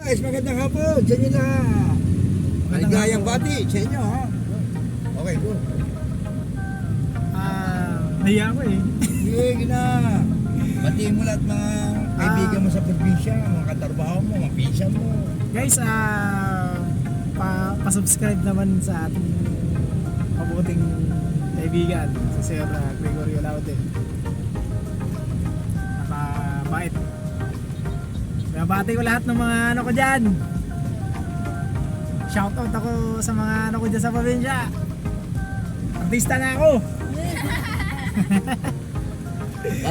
guys, magandang hapon sa inyo na. Maligayang bati sa inyo ha. Okay, go. Nahiya ako eh. Sige na. Batiin mo lahat mga kaibigan mo sa probinsya, mga katrabaho mo, mga pinsan mo. Guys, pa-subscribe naman sa ating mabuting kaibigan, si Sir Gregorio Laute. Napabait. Nabati ko lahat ng mga ano ko dyan. Shoutout ako sa mga ano ko dyan sa probinsya. Artista na ako.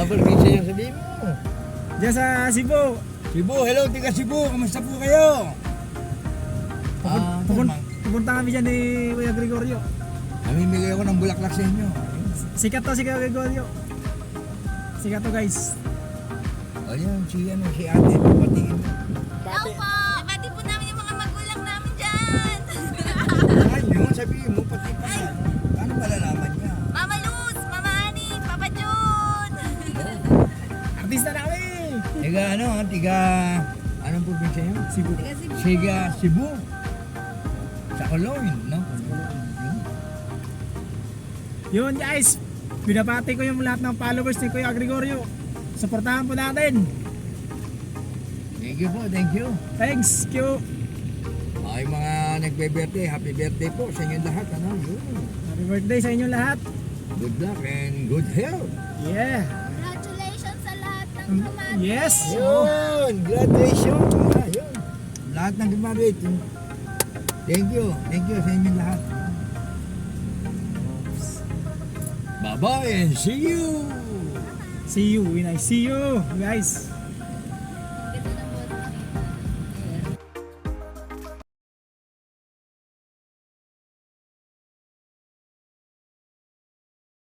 Probinsya yung sabihin mo. Dyan sa Cebu. Cebu, hello, tiga Cebu, kamusta po kayo? Pupunta kami dyan ni Kuya Gregorio. Namimigay ako ng bulaklak sa inyo. Sikat to si Kuya Gregorio. Sikat to guys. Ayan, si ate, papatiin. Hello po! Pati po namin yung mga magulang namin dyan! Ay, yun, sabihin mo, pati pa yan. Paano malalaman niya? Mama Luz, Mama Ani, Papa Jun! Artista na kami! Anong probinsya yun? Cebu. Siga, Cebu. Sa Cologne, no? Yun guys, binabati ko yung lahat ng followers ni Kuya Gregorio. Suportahan po natin. Thank you po, thank you. Thanks, Q. Ay, mga nagbe-birthday, happy birthday po sa inyong lahat, ano? Yun. Happy birthday sa inyong lahat. Good luck and good health. Yeah. Congratulations sa lahat ng kamati! Yes. Yun, graduation. Yun. Lahat ng graduate. Thank you sa inyong lahat. Bye-bye and see you. See you when I see you, guys.